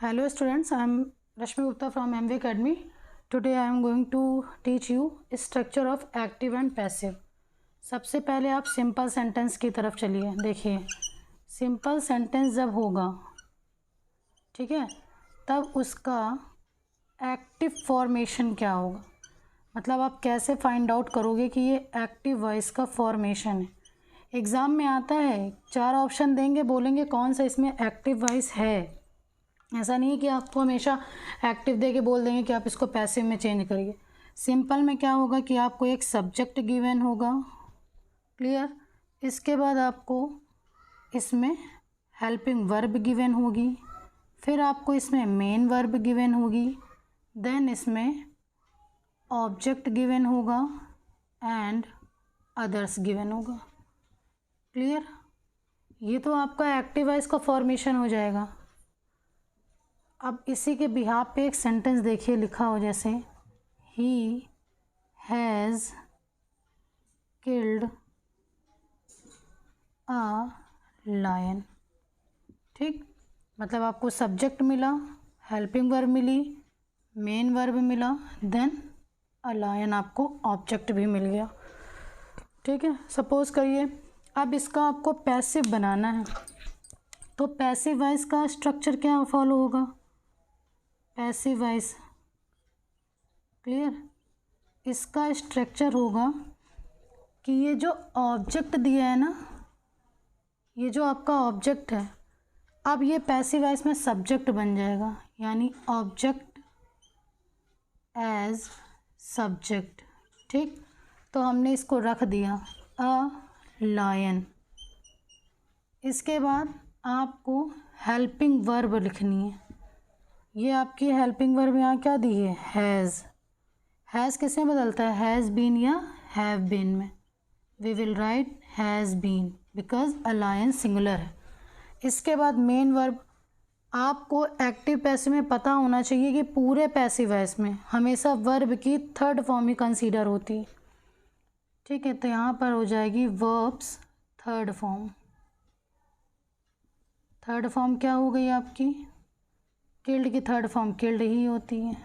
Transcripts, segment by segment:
Hello students, I am Rashmi Gupta from MV Academy. Today I am going to teach you structure of active and passive. सबसे पहले आप simple sentence की तरफ चलिए। देखिए simple sentence जब होगा, ठीक है, तब उसका एक्टिव फॉर्मेशन क्या होगा, मतलब आप कैसे फाइंड आउट करोगे कि ये एक्टिव वॉइस का फॉर्मेशन है। एग्ज़ाम में आता है, 4 ऑप्शन देंगे, बोलेंगे कौन सा इसमें एक्टिव वॉइस है। ऐसा नहीं है कि आपको हमेशा एक्टिव दे के बोल देंगे कि आप इसको पैसिव में चेंज करिए। सिंपल में क्या होगा कि आपको एक सब्जेक्ट गिवन होगा, क्लियर। इसके बाद आपको इसमें हेल्पिंग वर्ब गिवन होगी, फिर आपको इसमें मेन वर्ब गिवन होगी, देन इसमें ऑब्जेक्ट गिवन होगा एंड अदर्स गिवन होगा, क्लियर। ये तो आपका एक्टिव वॉइस का फॉर्मेशन हो जाएगा। अब इसी के बिहाफ पे एक सेंटेंस देखिए लिखा हो, जैसे he has killed a lion, ठीक। मतलब आपको सब्जेक्ट मिला, हेल्पिंग वर्ब मिली, मेन वर्ब मिला, देन अ लायन आपको ऑब्जेक्ट भी मिल गया, ठीक है। सपोज करिए अब इसका आपको पैसिव बनाना है, तो पैसिव वॉइस का स्ट्रक्चर क्या फॉलो होगा, पैसिव वॉइस, क्लियर। इसका स्ट्रक्चर होगा कि ये जो ऑब्जेक्ट दिया है ना, ये जो आपका ऑब्जेक्ट है, अब ये पैसिव वॉइस में सब्जेक्ट बन जाएगा, यानी ऑब्जेक्ट एज सब्जेक्ट, ठीक। तो हमने इसको रख दिया अ लायन। इसके बाद आपको हेल्पिंग वर्ब लिखनी है। ये आपकी हेल्पिंग वर्ब यहाँ क्या दी है, हैज़ किसमें बदलता है, हैज़ बीन या हैव बीन में। We will write has been because a lion singular है। इसके बाद मेन वर्ब, आपको एक्टिव पैसिव में पता होना चाहिए कि पूरे पैसिव वॉइस में हमेशा वर्ब की थर्ड फॉर्म ही कंसीडर होती है, ठीक है। तो यहाँ पर हो जाएगी verbs third form. Third form क्या हो गई आपकी, किल्ड की थर्ड फॉर्म किल्ड ही होती है,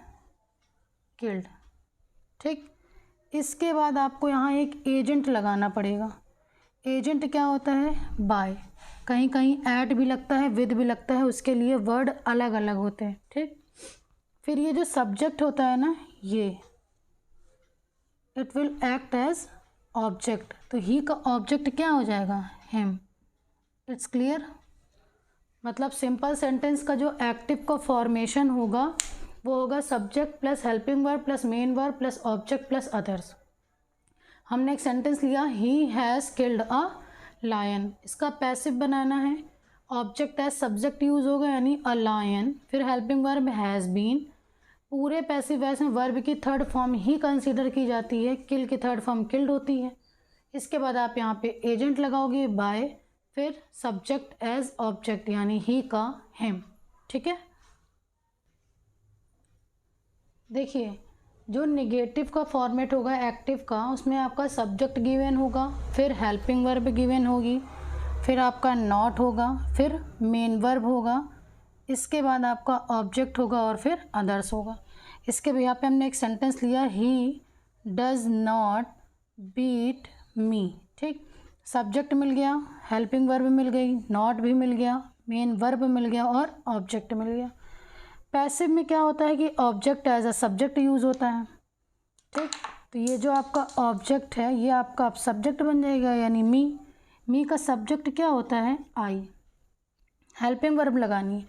किल्ड, ठीक। इसके बाद आपको यहाँ एक एजेंट लगाना पड़ेगा। एजेंट क्या होता है, बाय, कहीं कहीं ऐट भी लगता है, विद भी लगता है, उसके लिए वर्ड अलग अलग होते हैं, ठीक। फिर ये जो सब्जेक्ट होता है ना, ये it will act as object, तो ही का ऑब्जेक्ट क्या हो जाएगा, हिम। It's clear. मतलब सिंपल सेंटेंस का जो एक्टिव का फॉर्मेशन होगा वो होगा subject plus helping verb plus main verb plus object plus others. हमने एक सेंटेंस लिया, he has killed a lion, इसका पैसिव बनाना है, ऑब्जेक्ट एज सब्जेक्ट यूज़ होगा यानी अ लायन, फिर हेल्पिंग वर्ब हैज़ बीन। पूरे पैसिव वॉइस में वर्ब की थर्ड फॉर्म ही कंसीडर की जाती है, किल की थर्ड फॉर्म किल्ड होती है। इसके बाद आप यहाँ पे एजेंट लगाओगे बाय, फिर सब्जेक्ट एज ऑब्जेक्ट यानी ही का हिम, ठीक है। देखिए जो निगेटिव का फॉर्मेट होगा एक्टिव का, उसमें आपका सब्जेक्ट गिवन होगा, फिर हेल्पिंग वर्ब गिवन होगी, फिर आपका नॉट होगा, फिर मेन वर्ब होगा, इसके बाद आपका ऑब्जेक्ट होगा और फिर अदर्स होगा। इसके यहाँ पे हमने एक सेंटेंस लिया, he does not beat me, ठीक। सब्जेक्ट मिल गया, हेल्पिंग वर्ब मिल गई, नॉट भी मिल गया, मेन वर्ब मिल गया और ऑब्जेक्ट मिल गया। पैसिव में क्या होता है कि object as a subject use होता है, ठीक। तो ये जो आपका ऑब्जेक्ट है ये आपका अब सब्जेक्ट बन जाएगा, यानी मी का सब्जेक्ट क्या होता है, आई। हेल्पिंग वर्ब लगानी है,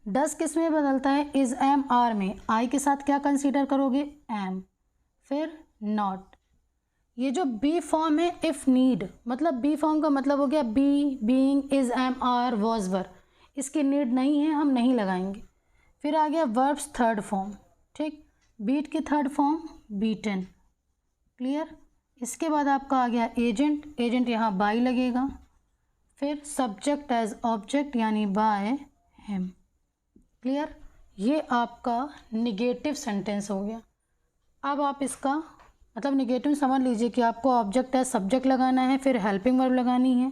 डस किस में बदलता है, इज़ एम आर में, आई के साथ क्या कंसीडर करोगे, एम, फिर नॉट। ये जो बी फॉर्म है इफ़ नीड, मतलब बी फॉर्म का मतलब हो गया be, being, is, am, are, was, were, इसकी नीड नहीं है, हम नहीं लगाएंगे। फिर आ गया वर्ब्स थर्ड फॉर्म, ठीक। बीट की थर्ड फॉर्म बीटन, क्लियर। इसके बाद आपका आ गया एजेंट, एजेंट यहाँ बाय लगेगा, फिर सब्जेक्ट एज ऑब्जेक्ट यानी बाय हिम, क्लियर। ये आपका निगेटिव सेंटेंस हो गया। अब आप इसका मतलब निगेटिव समझ लीजिए कि आपको ऑब्जेक्ट एज सब्जेक्ट लगाना है, फिर हेल्पिंग वर्ब लगानी है,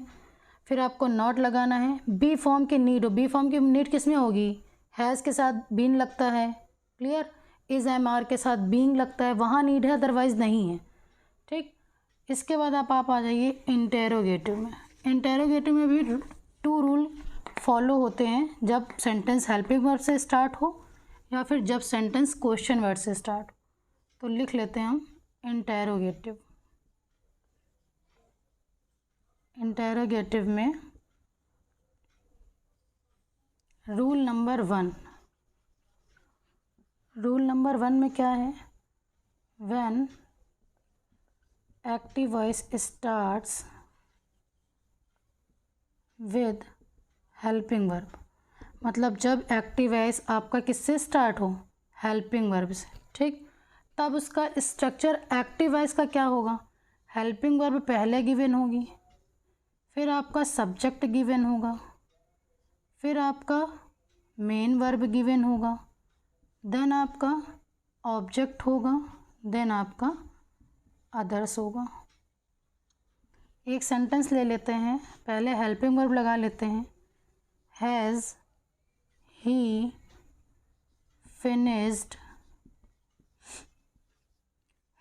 फिर आपको नॉट लगाना है, बी फॉर्म की नीड हो, बी फॉर्म की नीड किस में होगी, हैज़ के साथ बीन लगता है, क्लियर। इज़ एम आर के साथ बीइंग लगता है, वहाँ नीड है, अदरवाइज़ नहीं है, ठीक। इसके बाद आप आ जाइए इंटेरोगेटिव में। इंटेरोगेटिव में भी 2 रूल फॉलो होते हैं, जब सेंटेंस हेल्पिंग वर्ब से स्टार्ट हो या फिर जब सेंटेंस क्वेश्चन वर्ड से स्टार्ट हो। तो लिख लेते हैं हम इंटेरोगेटिव। इंटेरोगेटिव में रूल नंबर 1 में क्या है, when active voice starts with helping verb, मतलब जब एक्टिव वॉइस आपका किससे स्टार्ट हो, हेल्पिंग वर्ब से, ठीक। तब उसका स्ट्रक्चर एक्टिव वॉइस का क्या होगा, हेल्पिंग वर्ब पहले गिवन होगी, फिर आपका सब्जेक्ट गिवन होगा, फिर आपका मेन वर्ब गिवन होगा, देन आपका ऑब्जेक्ट होगा, देन आपका अदर्स होगा। एक सेंटेंस ले लेते हैं, पहले हेल्पिंग वर्ब लगा लेते हैं। Has he finished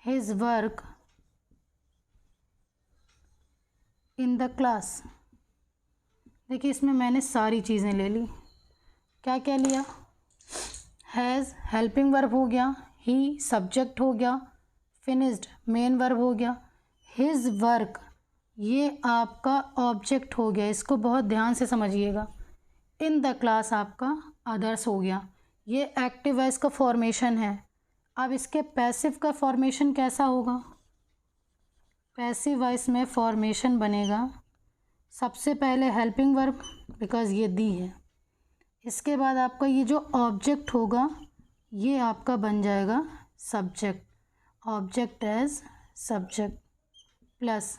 his work in the class. देखिए इसमें मैंने सारी चीज़ें ले ली। क्या क्या लिया, हैज़ हेल्पिंग वर्ब हो गया, ही सब्जेक्ट हो गया, फिनिश्ड मेन वर्ब हो गया, हिज वर्क ये आपका ऑब्जेक्ट हो गया, इसको बहुत ध्यान से समझिएगा। इन द क्लास आपका अदर्स हो गया। ये एक्टिव वॉइस का फॉर्मेशन है। अब इसके पैसिव का फॉर्मेशन कैसा होगा, पैसिव वॉइस में फॉर्मेशन बनेगा सबसे पहले हेल्पिंग वर्ब, बिकॉज ये दी है। इसके बाद आपका ये जो ऑब्जेक्ट होगा ये आपका बन जाएगा subject, object as subject, plus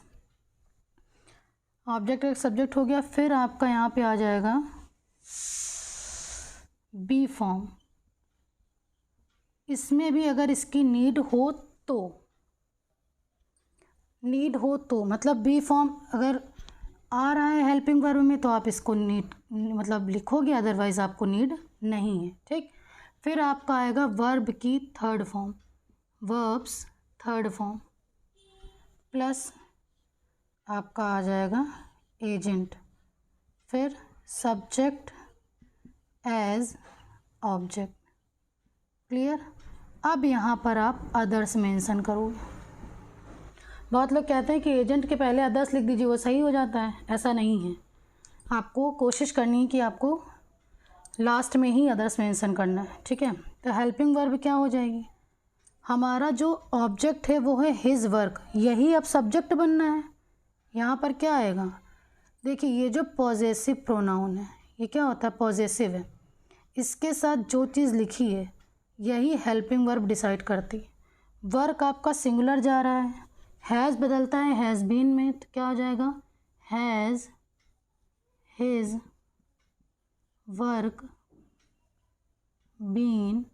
object as subject हो गया। फिर आपका यहाँ पे आ जाएगा बी फॉर्म। इसमें भी अगर इसकी नीड हो तो मतलब बी फॉर्म अगर आ रहा है हेल्पिंग वर्ब में तो आप इसको नीड मतलब लिखोगे, अदरवाइज़ आपको नीड नहीं है, ठीक। फिर आपका आएगा वर्ब की third form, verbs third form, plus आपका आ जाएगा एजेंट, फिर सब्जेक्ट एज ऑब्जेक्ट, क्लियर। अब यहाँ पर आप अदर्स मेंशन करोगे। बहुत लोग कहते हैं कि एजेंट के पहले अदर्स लिख दीजिए, वो सही हो जाता है, ऐसा नहीं है। आपको कोशिश करनी है कि आपको लास्ट में ही अदर्स मेंशन करना है, ठीक है। तो हेल्पिंग वर्ब क्या हो जाएगी, हमारा जो ऑब्जेक्ट है वो है हिज वर्क, यही अब सब्जेक्ट बनना है। यहाँ पर क्या आएगा, देखिए ये जो पॉजेसिव प्रोनाउन है ये क्या होता है, पॉजेसिव है, इसके साथ जो चीज़ लिखी है यही हेल्पिंग वर्ब डिसाइड करती है। वर्क आपका सिंगुलर जा रहा है, हैज़ बदलता है हैज़ बीन में, तो क्या हो जाएगा, has his work been,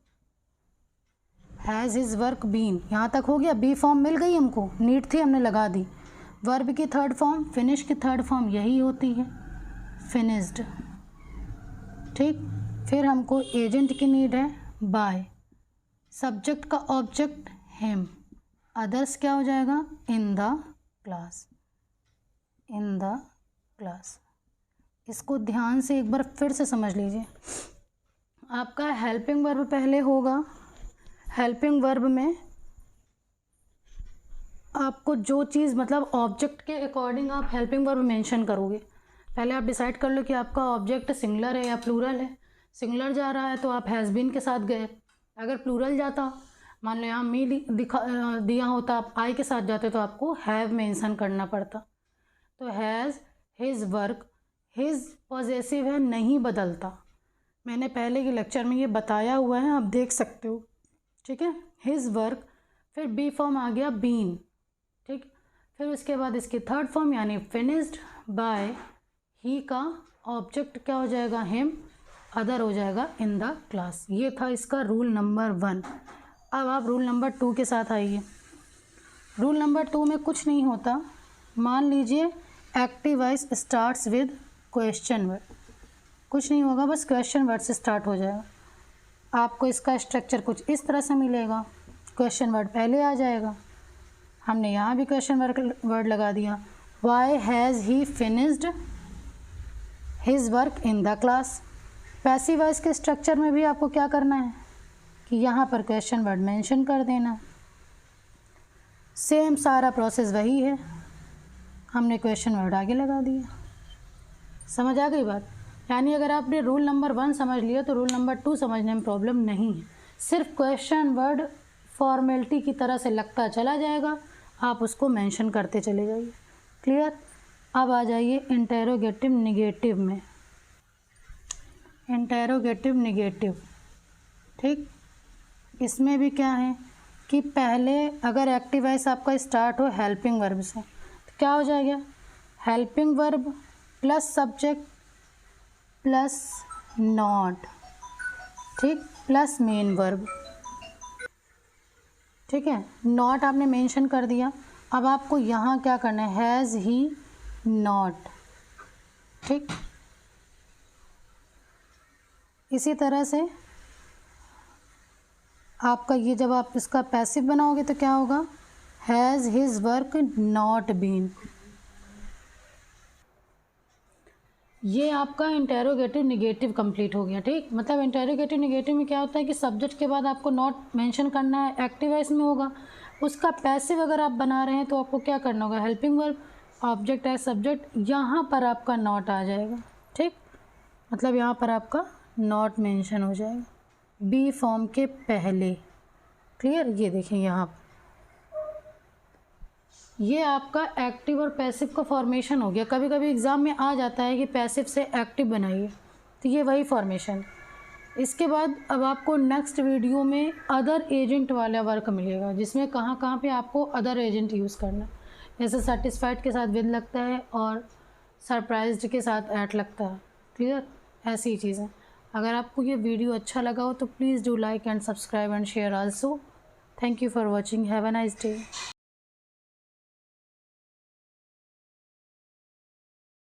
has his work been, यहाँ तक हो गया। बी फॉर्म मिल गई हमको, नीड थी हमने लगा दी। वर्ब की थर्ड फॉर्म, फिनिश की थर्ड फॉर्म यही होती है, फिनिश्ड, ठीक। फिर हमको एजेंट की नीड है बाय, सब्जेक्ट का ऑब्जेक्ट हिम, अदर्स क्या हो जाएगा, इन the class, in the class. इसको ध्यान से एक बार फिर से समझ लीजिए। आपका हेल्पिंग वर्ब पहले होगा, हेल्पिंग वर्ब में आपको जो चीज़ मतलब ऑब्जेक्ट के अकॉर्डिंग आप हेल्पिंग वर्ब मेंशन करोगे। पहले आप डिसाइड कर लो कि आपका ऑब्जेक्ट सिंगुलर है या प्लूरल है। सिंगुलर जा रहा है तो आप हैज़ बीन के साथ गए, अगर प्लूरल जाता, मान लो यहाँ मी दिया होता, आप आई के साथ जाते तो आपको हैव मेंशन करना पड़ता। तो has his work, his possessive है, नहीं बदलता, मैंने पहले के लेक्चर में ये बताया हुआ है, आप देख सकते हो, ठीक है। हिज वर्क, फिर बी फॉर्म आ गया बीन, ठीक। फिर उसके बाद इसकी थर्ड फॉर्म यानी फिनिश्ड बाय, ही का ऑब्जेक्ट क्या हो जाएगा, हिम, अदर हो जाएगा इन द क्लास। ये था इसका रूल नंबर 1। अब आप रूल नंबर 2 के साथ आइए। रूल नंबर 2 में कुछ नहीं होता, मान लीजिए active voice starts with question word, कुछ नहीं होगा, बस क्वेश्चन वर्ड से स्टार्ट हो जाएगा। आपको इसका स्ट्रक्चर कुछ इस तरह से मिलेगा। क्वेश्चन वर्ड पहले आ जाएगा, हमने यहाँ भी क्वेश्चन वर्ड लगा दिया। Why has he finished his work in the class. Passive voice के स्ट्रक्चर में भी आपको क्या करना है कि यहाँ पर क्वेश्चन वर्ड मेंशन कर देना। सेम सारा प्रोसेस वही है, हमने क्वेश्चन वर्ड आगे लगा दिया। समझ आ गई बात? यानी अगर आपने रूल नंबर 1 समझ लिया तो रूल नंबर 2 समझने में प्रॉब्लम नहीं है। सिर्फ क्वेश्चन वर्ड फॉर्मेलिटी की तरह से लगता चला जाएगा, आप उसको मेंशन करते चले जाइए। क्लियर? अब आ जाइए इंटेरोगेटिव निगेटिव में। इंटेरोगेटिव निगेटिव, ठीक, इसमें भी क्या है कि पहले अगर एक्टिव वॉइस आपका स्टार्ट हो हेल्पिंग वर्ब से तो क्या हो जाएगा, helping verb plus subject plus not, ठीक, प्लस मेन वर्ब। ठीक है, नॉट आपने मेंशन कर दिया। अब आपको यहाँ क्या करना है, हैज़ ही नॉट, ठीक। इसी तरह से आपका ये जब आप इसका पैसिव बनाओगे तो क्या होगा, has his work not been. ये आपका इंटेरोगेटिव निगेटिव कंप्लीट हो गया, ठीक। मतलब इंटेरोगेटिव निगेटिव में क्या होता है कि सब्जेक्ट के बाद आपको नॉट मेंशन करना है, एक्टिव वॉइस में होगा। उसका पैसिव अगर आप बना रहे हैं तो आपको क्या करना होगा, helping verb object as subject, यहाँ पर आपका नॉट आ जाएगा, ठीक। मतलब यहाँ पर आपका नॉट मेंशन हो जाएगा बी फॉर्म के पहले। क्लियर? ये देखें यहाँ पर ये आपका एक्टिव और पैसिव का फॉर्मेशन हो गया। कभी कभी एग्ज़ाम में आ जाता है कि पैसिव से एक्टिव बनाइए, तो ये वही फॉर्मेशन। इसके बाद अब आपको नेक्स्ट वीडियो में अदर एजेंट वाला वर्क मिलेगा, जिसमें कहाँ कहाँ पे आपको अदर एजेंट यूज़ करना, जैसे सेटिस्फाइड के साथ विद लगता है और सरप्राइज्ड के साथ एट लगता है। क्लियर? ऐसी ही चीज़ें। अगर आपको ये वीडियो अच्छा लगा हो तो please do like and subscribe and share also. Thank you for watching. Have a nice day.